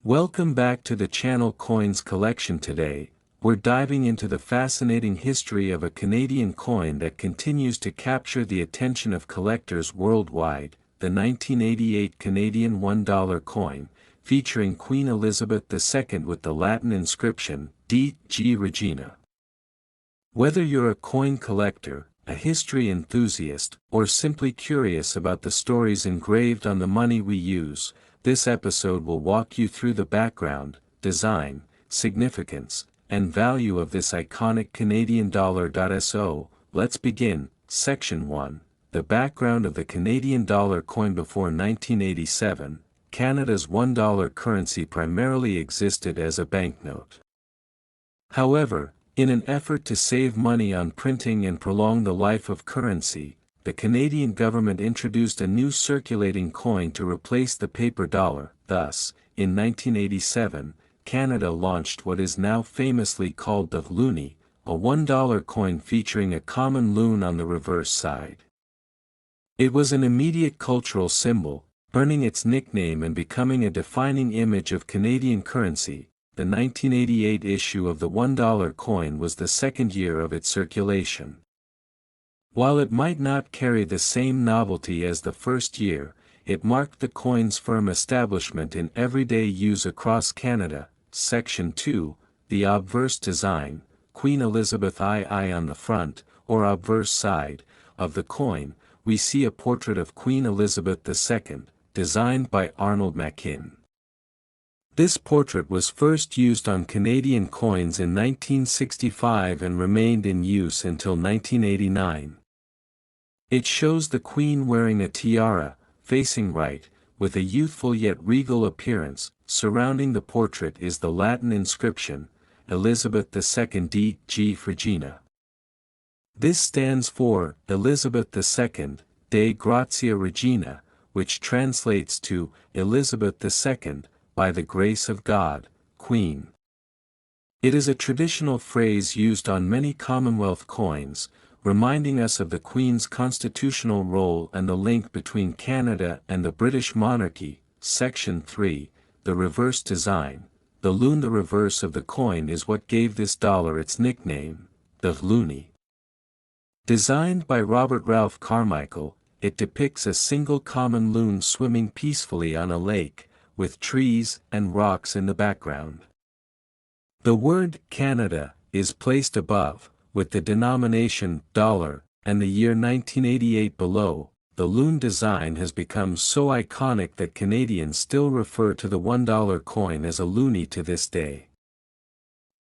Welcome back to the channel Coins Collection. Today, we're diving into the fascinating history of a Canadian coin that continues to capture the attention of collectors worldwide, the 1988 Canadian $1 coin, featuring Queen Elizabeth II with the Latin inscription, D.G. Regina. Whether you're a coin collector, a history enthusiast, or simply curious about the stories engraved on the money we use, this episode will walk you through the background, design, significance, and value of this iconic Canadian dollar. So, let's begin. Section 1. The background of the Canadian dollar coin. Before 1987, Canada's $1 currency primarily existed as a banknote. However, in an effort to save money on printing and prolong the life of currency, the Canadian government introduced a new circulating coin to replace the paper dollar. Thus, in 1987, Canada launched what is now famously called the loonie, a $1 coin featuring a common loon on the reverse side. It was an immediate cultural symbol, earning its nickname and becoming a defining image of Canadian currency. The 1988 issue of the $1 coin was the second year of its circulation. While it might not carry the same novelty as the first year, it marked the coin's firm establishment in everyday use across Canada. Section 2, the obverse design, Queen Elizabeth II on the front, or obverse side, of the coin, we see a portrait of Queen Elizabeth II, designed by Arnold Machin. This portrait was first used on Canadian coins in 1965 and remained in use until 1989. It shows the Queen wearing a tiara, facing right, with a youthful yet regal appearance. Surrounding the portrait is the Latin inscription, Elizabeth II D.G. Regina. This stands for Elizabeth II, de Gratia Regina, which translates to Elizabeth II, by the grace of God, Queen. It is a traditional phrase used on many Commonwealth coins, reminding us of the Queen's constitutional role and the link between Canada and the British monarchy. Section 3, the reverse design. The loon. The reverse of the coin is what gave this dollar its nickname, the loonie. Designed by Robert Ralph Carmichael, it depicts a single common loon swimming peacefully on a lake, with trees and rocks in the background. The word Canada is placed above, with the denomination dollar, and the year 1988 below. The loon design has become so iconic that Canadians still refer to the $1 coin as a loonie to this day.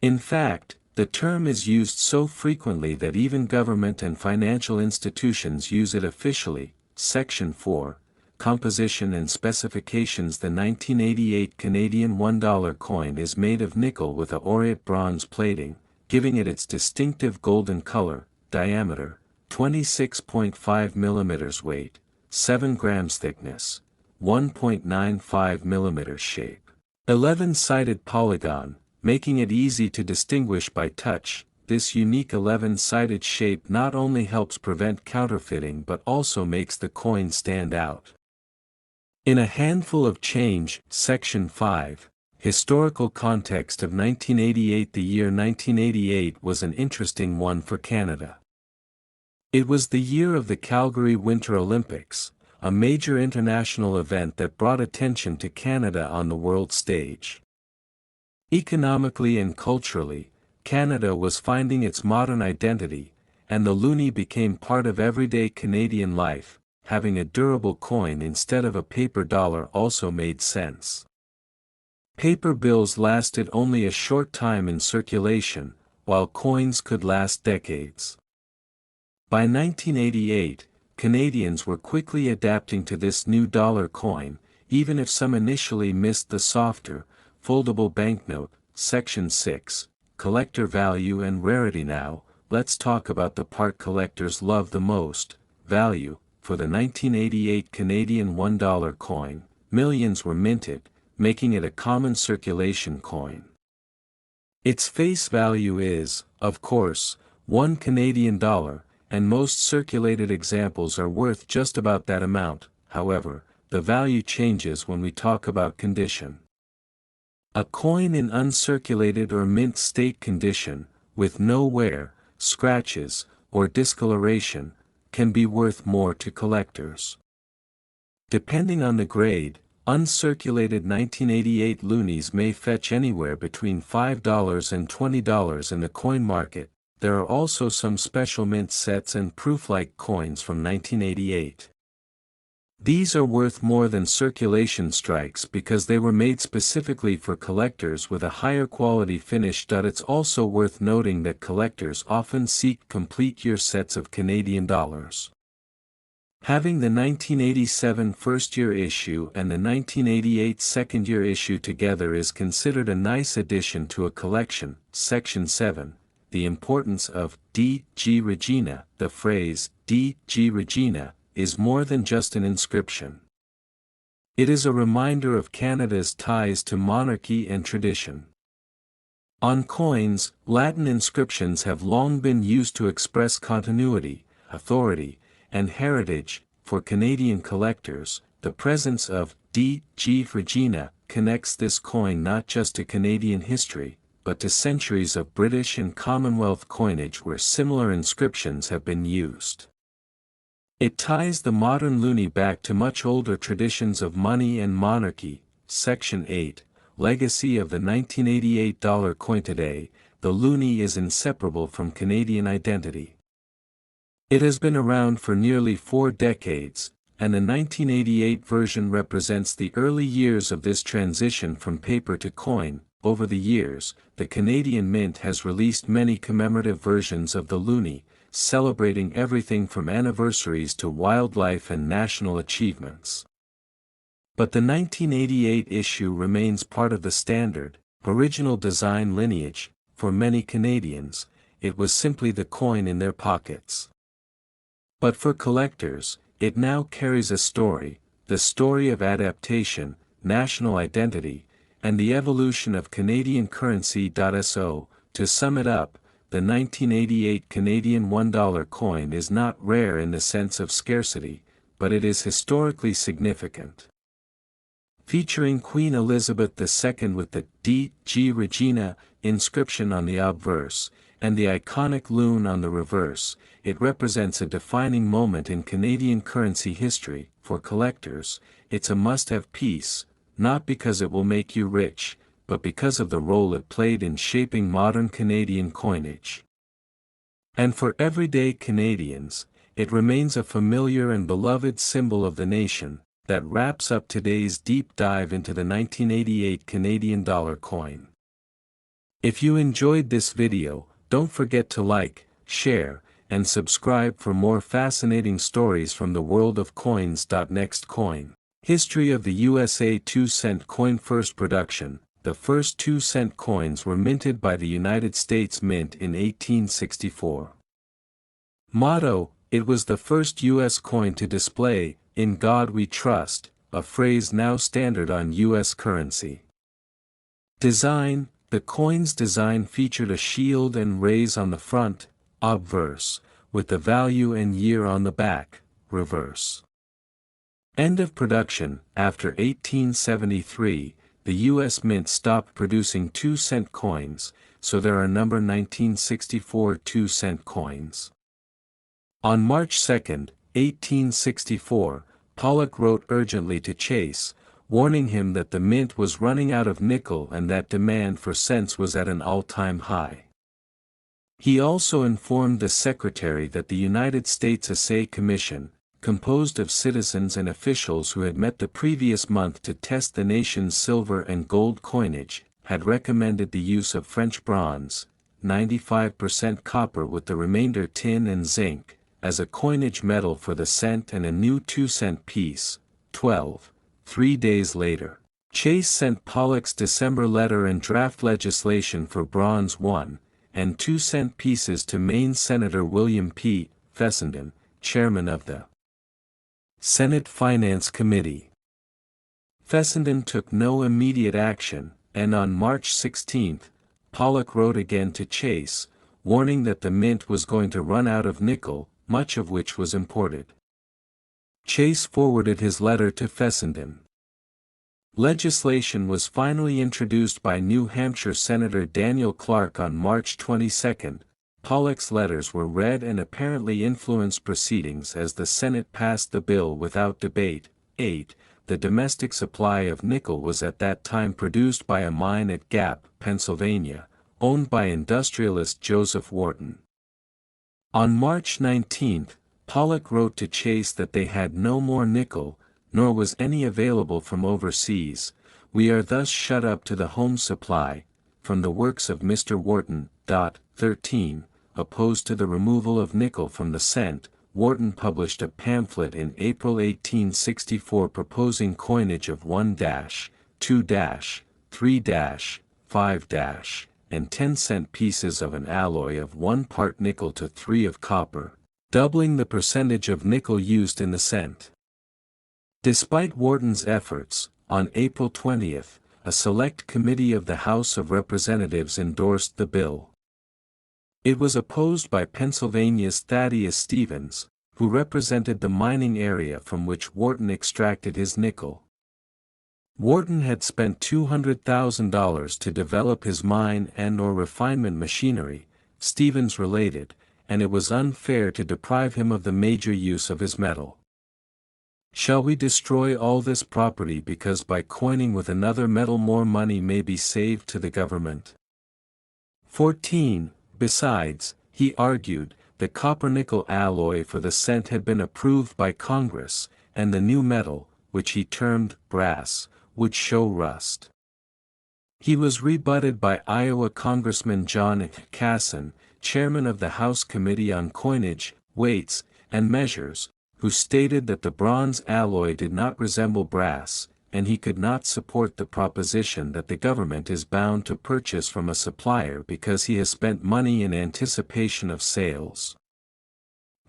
In fact, the term is used so frequently that even government and financial institutions use it officially. Section 4. Composition and specifications. The 1988 Canadian $1 coin is made of nickel with a aureate bronze plating, giving it its distinctive golden color. Diameter, 26.5 mm. Weight, 7 grams. Thickness, 1.95 mm. Shape, 11-sided polygon, making it easy to distinguish by touch. This unique 11-sided shape not only helps prevent counterfeiting but also makes the coin stand out. In a handful of change. Section 5. Historical context of 1988. The year 1988 was an interesting one for Canada. It was the year of the Calgary Winter Olympics, a major international event that brought attention to Canada on the world stage. Economically and culturally, Canada was finding its modern identity, and the loonie became part of everyday Canadian life. Having a durable coin instead of a paper dollar also made sense. Paper bills lasted only a short time in circulation, while coins could last decades. By 1988, Canadians were quickly adapting to this new dollar coin, even if some initially missed the softer, foldable banknote. Section 6. Collector value and rarity. Now, let's talk about the part collectors love the most, value. For the 1988 Canadian $1 coin, millions were minted, making it a common circulation coin. Its face value is, of course, $1 Canadian, and most circulated examples are worth just about that amount. However, the value changes when we talk about condition. A coin in uncirculated or mint state condition, with no wear, scratches, or discoloration, can be worth more to collectors. Depending on the grade, uncirculated 1988 loonies may fetch anywhere between $5 and $20 in the coin market. There are also some special mint sets and proof-like coins from 1988. These are worth more than circulation strikes because they were made specifically for collectors with a higher quality finish. It's also worth noting that collectors often seek complete year sets of Canadian dollars. Having the 1987 first-year issue and the 1988 second-year issue together is considered a nice addition to a collection. Section 7. The importance of D.G. Regina. The phrase D.G. Regina is more than just an inscription. It is a reminder of Canada's ties to monarchy and tradition. On coins, Latin inscriptions have long been used to express continuity, authority, and heritage. For Canadian collectors, the presence of D.G. Regina connects this coin not just to Canadian history, but to centuries of British and Commonwealth coinage where similar inscriptions have been used. It ties the modern loonie back to much older traditions of money and monarchy. Section 8, Legacy of the 1988 dollar coin. Today, the loonie is inseparable from Canadian identity. It has been around for nearly 4 decades, and the 1988 version represents the early years of this transition from paper to coin. Over the years, the Canadian Mint has released many commemorative versions of the loonie, celebrating everything from anniversaries to wildlife and national achievements. But the 1988 issue remains part of the standard, original design lineage. For many Canadians, it was simply the coin in their pockets. But for collectors, it now carries a story, the story of adaptation, national identity, and the evolution of Canadian currency. So, to sum it up, the 1988 Canadian $1 coin is not rare in the sense of scarcity, but it is historically significant. Featuring Queen Elizabeth II with the D.G. Regina inscription on the obverse, and the iconic loon on the reverse, it represents a defining moment in Canadian currency history. For collectors, it's a must-have piece, not because it will make you rich, but because of the role it played in shaping modern Canadian coinage. And for everyday Canadians, it remains a familiar and beloved symbol of the nation. That wraps up today's deep dive into the 1988 Canadian dollar coin. If you enjoyed this video, don't forget to like, share, and subscribe for more fascinating stories from the world of coins. Next coin. History of the USA 2-cent coin. First production. The first 2-cent coins were minted by the United States Mint in 1864. Motto: it was the first U.S. coin to display, "In God We Trust," a phrase now standard on U.S. currency. Design: the coin's design featured a shield and rays on the front, obverse, with the value and year on the back, reverse. End of production. After 1873, the U.S. Mint stopped producing 2-cent coins, so there are number 1964 2-cent coins. On March 2, 1864, Pollock wrote urgently to Chase, warning him that the mint was running out of nickel and that demand for cents was at an all-time high. He also informed the Secretary that the United States Assay Commission, composed of citizens and officials who had met the previous month to test the nation's silver and gold coinage, had recommended the use of French bronze, 95% copper with the remainder tin and zinc, as a coinage metal for the cent and a new 2-cent piece. 3 days later, Chase sent Pollock's December letter and draft legislation for bronze 1 and 2-cent pieces to Maine Senator William P. Fessenden, chairman of the Senate Finance Committee. Fessenden took no immediate action, and on March 16, Pollock wrote again to Chase, warning that the mint was going to run out of nickel, much of which was imported. Chase forwarded his letter to Fessenden. Legislation was finally introduced by New Hampshire Senator Daniel Clark on March 22. Pollock's letters were read and apparently influenced proceedings as the Senate passed the bill without debate. 8. The domestic supply of nickel was at that time produced by a mine at Gap, Pennsylvania, owned by industrialist Joseph Wharton. On March 19, Pollock wrote to Chase that they had no more nickel, nor was any available from overseas. We are thus shut up to the home supply, from the works of Mr. Wharton. 13. Opposed to the removal of nickel from the cent, Wharton published a pamphlet in April 1864 proposing coinage of 1-, 2-, 3-, 5-, and 10-cent pieces of an alloy of 1 part nickel to 3 of copper, doubling the percentage of nickel used in the cent. Despite Wharton's efforts, on April 20, a select committee of the House of Representatives endorsed the bill. It was opposed by Pennsylvania's Thaddeus Stevens, who represented the mining area from which Wharton extracted his nickel. Wharton had spent $200,000 to develop his mine and/or refinement machinery, Stevens related, and it was unfair to deprive him of the major use of his metal. Shall we destroy all this property because by coining with another metal more money may be saved to the government? 14. Besides, he argued, the copper-nickel alloy for the cent had been approved by Congress, and the new metal, which he termed brass, would show rust. He was rebutted by Iowa Congressman John Casson, chairman of the House Committee on Coinage, Weights, and Measures, who stated that the bronze alloy did not resemble brass, and he could not support the proposition that the government is bound to purchase from a supplier because he has spent money in anticipation of sales.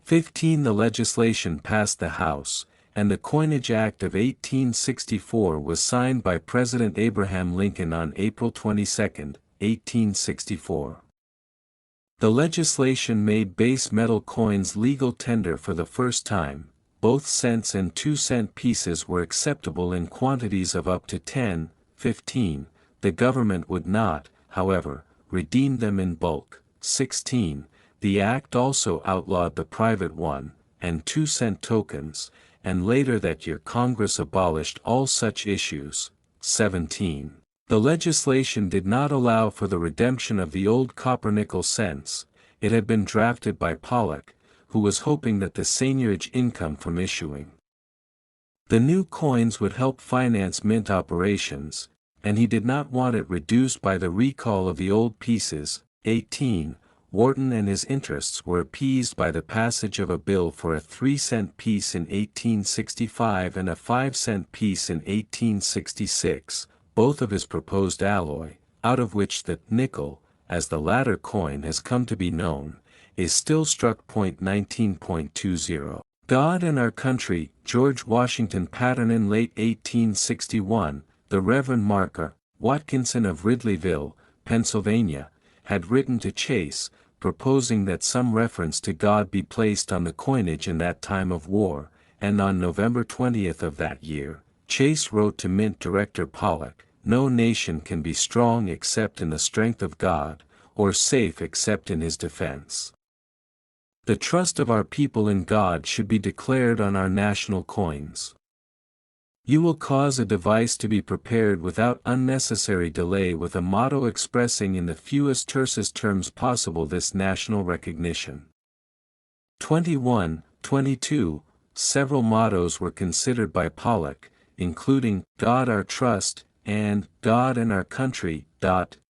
15. The legislation passed the House, and the Coinage Act of 1864 was signed by President Abraham Lincoln on April 22, 1864. The legislation made base metal coins legal tender for the first time. Both cents and 2-cent pieces were acceptable in quantities of up to 10, 15, the government would not, however, redeem them in bulk. 16. The act also outlawed the private 1 and 2-cent tokens, and later that year Congress abolished all such issues. 17. The legislation did not allow for the redemption of the old copper-nickel cents. It had been drafted by Pollock, who was hoping that the seigniorage income from issuing the new coins would help finance mint operations, and he did not want it reduced by the recall of the old pieces. 18. Wharton and his interests were appeased by the passage of a bill for a 3-cent piece in 1865 and a 5-cent piece in 1866, both of his proposed alloy, out of which the nickel, as the latter coin has come to be known, is still struck. 19.20. God and Our Country, George Washington pattern. In late 1861, the Reverend Mark Watkinson of Ridleyville, Pennsylvania, had written to Chase, proposing that some reference to God be placed on the coinage in that time of war, and on November 20 of that year, Chase wrote to Mint Director Pollock, "No nation can be strong except in the strength of God, or safe except in His defense. The trust of our people in God should be declared on our national coins. You will cause a device to be prepared without unnecessary delay with a motto expressing in the fewest tersest terms possible this national recognition." 21-22. Several mottos were considered by Pollock, including "God Our Trust" and "God and Our Country."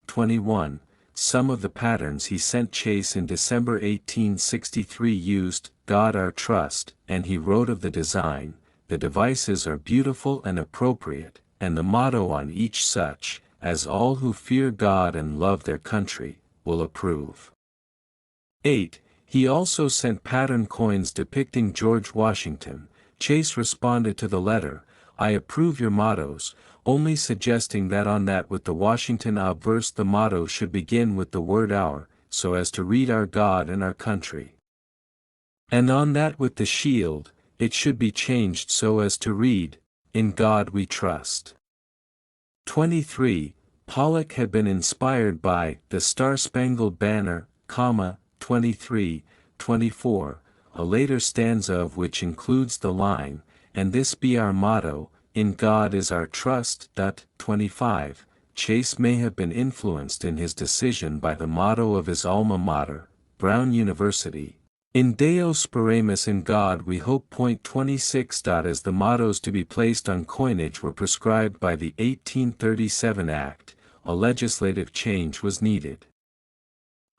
21. Some of the patterns he sent Chase in December 1863 used "God Our Trust," and he wrote of the design, "The devices are beautiful and appropriate, and the motto on each such, as all who fear God and love their country, will approve." 8. He also sent pattern coins depicting George Washington. Chase responded to the letter, "I approve your mottos, only suggesting that on that with the Washington obverse the motto should begin with the word our, so as to read our God and our country. And on that with the shield, it should be changed so as to read, in God we trust." 23. Pollock had been inspired by the Star-Spangled Banner, 23, 24, a later stanza of which includes the line, "And this be our motto, in God is our trust." 25. Chase may have been influenced in his decision by the motto of his alma mater, Brown University, "In Deo speramus, in God we hope." 26. As the mottos to be placed on coinage were prescribed by the 1837 Act, a legislative change was needed.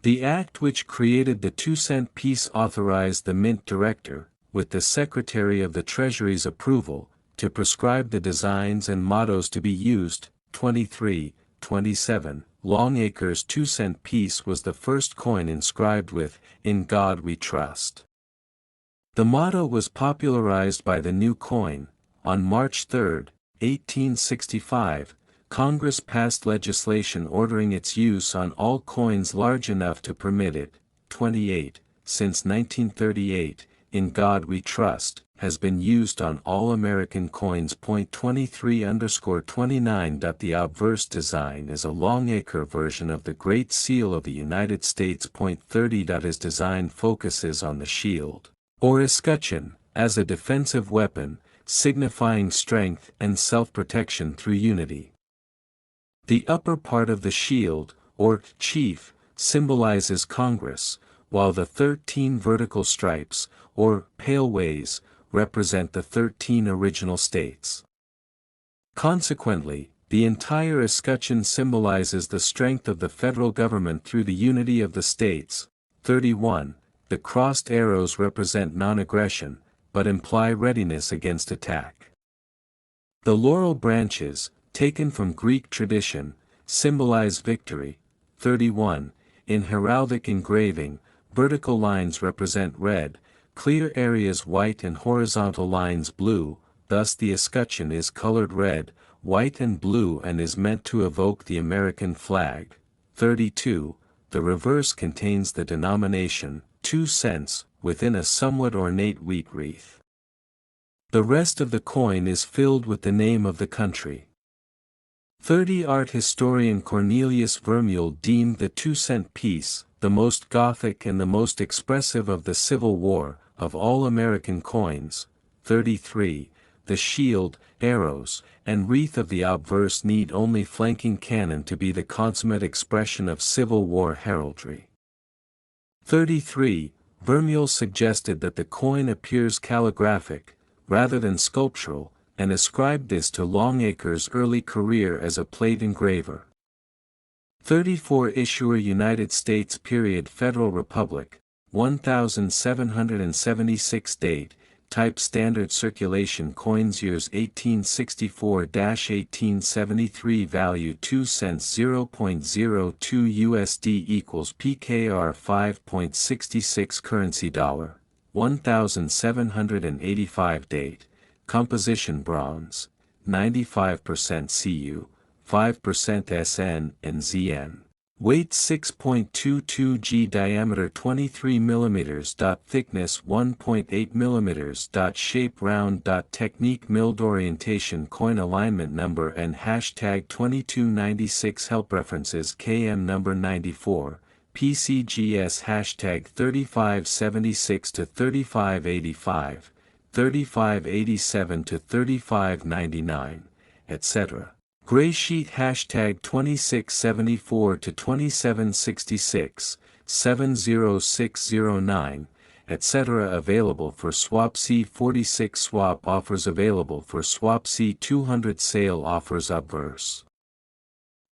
The act which created the 2-cent piece authorized the mint director, with the Secretary of the Treasury's approval, to prescribe the designs and mottos to be used. 23, 27. Longacre's 2-cent piece was the first coin inscribed with, "In God we trust." The motto was popularized by the new coin. On March 3, 1865, Congress passed legislation ordering its use on all coins large enough to permit it. 28. Since 1938, "In God we trust," has been used on all American coins. 23_29. The obverse design is a Longacre version of the Great Seal of the United States. 30. His design focuses on the shield, or escutcheon, as a defensive weapon, signifying strength and self-protection through unity. The upper part of the shield, or chief, symbolizes Congress, while the 13 vertical stripes, or paleways, represent the 13 original states. Consequently, the entire escutcheon symbolizes the strength of the federal government through the unity of the states. 31. The crossed arrows represent non-aggression, but imply readiness against attack. The laurel branches, taken from Greek tradition, symbolize victory. 31. In heraldic engraving, vertical lines represent red, clear areas white and horizontal lines blue, thus the escutcheon is colored red, white and blue and is meant to evoke the American flag. 32. The reverse contains the denomination, 2 cents, within a somewhat ornate wheat wreath. The rest of the coin is filled with the name of the country. 30. Art historian Cornelius Vermeule deemed the 2-cent piece the most Gothic and the most expressive of the Civil War, of all American coins. 33. The shield, arrows, and wreath of the obverse need only flanking cannon to be the consummate expression of Civil War heraldry. 33. Vermeule suggested that the coin appears calligraphic, rather than sculptural, and ascribed this to Longacre's early career as a plate engraver. 34. Issuer United States period Federal Republic, 1776 date, type standard circulation coins years 1864–1873 value 2 cents 0.02 USD equals PKR 5.66 currency dollar, 1785 date. Composition bronze, 95% Cu, 5% Sn and Zn. Weight 6.22 g, diameter 23 mm. Thickness 1.8 mm. Shape round. Technique milled orientation coin alignment number and hashtag 2296 help references KM number 94, PCGS hashtag 3576 to 3585. 3587 to 3599, etc. Gray sheet hashtag 2674 to 2766, 70609, etc. Available for swap C46 swap offers available for swap C200 sale offers obverse.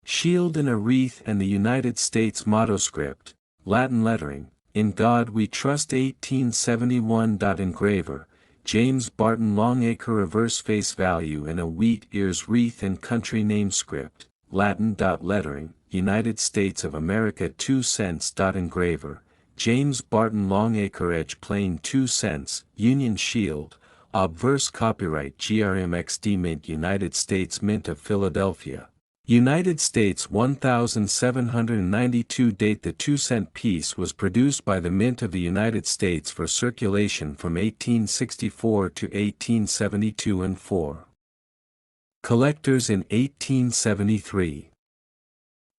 Shield in a wreath and the United States motto script, Latin lettering, "In God We Trust." 1871. Engraver, James Barton Longacre. Reverse face value in a wheat ears wreath and country name script, Latin. Lettering, United States of America 2 cents. Engraver, James Barton Longacre. Edge plain 2 cents, Union Shield, obverse copyright GRMXD Mint United States Mint of Philadelphia, United States 1792 date. The 2-cent piece was produced by the Mint of the United States for circulation from 1864 to 1872 and 4. Collectors in 1873.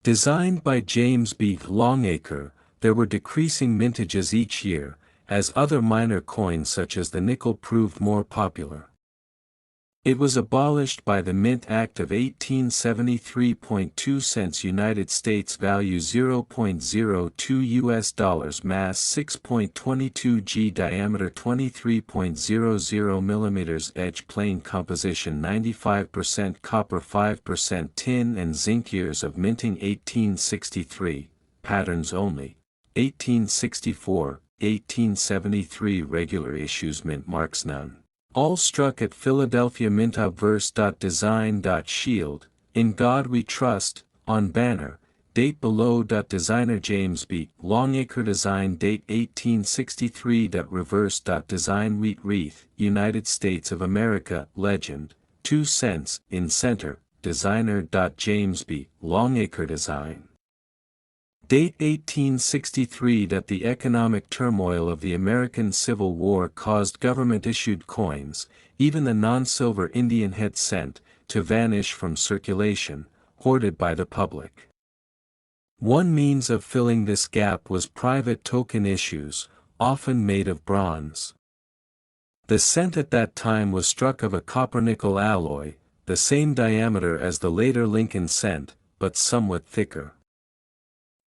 Designed by James B. Longacre, there were decreasing mintages each year, as other minor coins such as the nickel proved more popular. It was abolished by the Mint Act of 1873. 2 cents United States value $0.02 US dollars mass 6.22 G diameter 23.00 millimeters edge plane composition 95% copper 5% tin and zinc years of minting 1863, patterns only, 1864, 1873 regular issues mint marks none. All struck at Philadelphia Mint Obverse.design.shield, In God We Trust, on banner, date below. Designer James B. Longacre design date 1863. Reverse. Design wheat wreath, United States of America, legend, 2 cents, in center, designer. James B. Longacre design. Date 1863. The economic turmoil of the American Civil War caused government-issued coins, even the non-silver Indian head cent, to vanish from circulation, hoarded by the public. One means of filling this gap was private token issues, often made of bronze. The cent at that time was struck of a copper-nickel alloy, the same diameter as the later Lincoln cent, but somewhat thicker.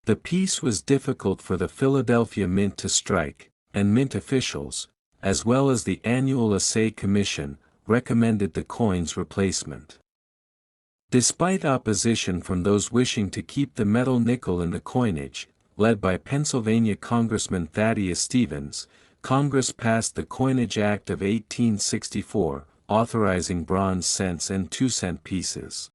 The piece was difficult for the Philadelphia Mint to strike, and mint officials, as well as the annual Assay Commission, recommended the coin's replacement. Despite opposition from those wishing to keep the metal nickel in the coinage, led by Pennsylvania Congressman Thaddeus Stevens, Congress passed the Coinage Act of 1864, authorizing bronze cents and 2-cent pieces.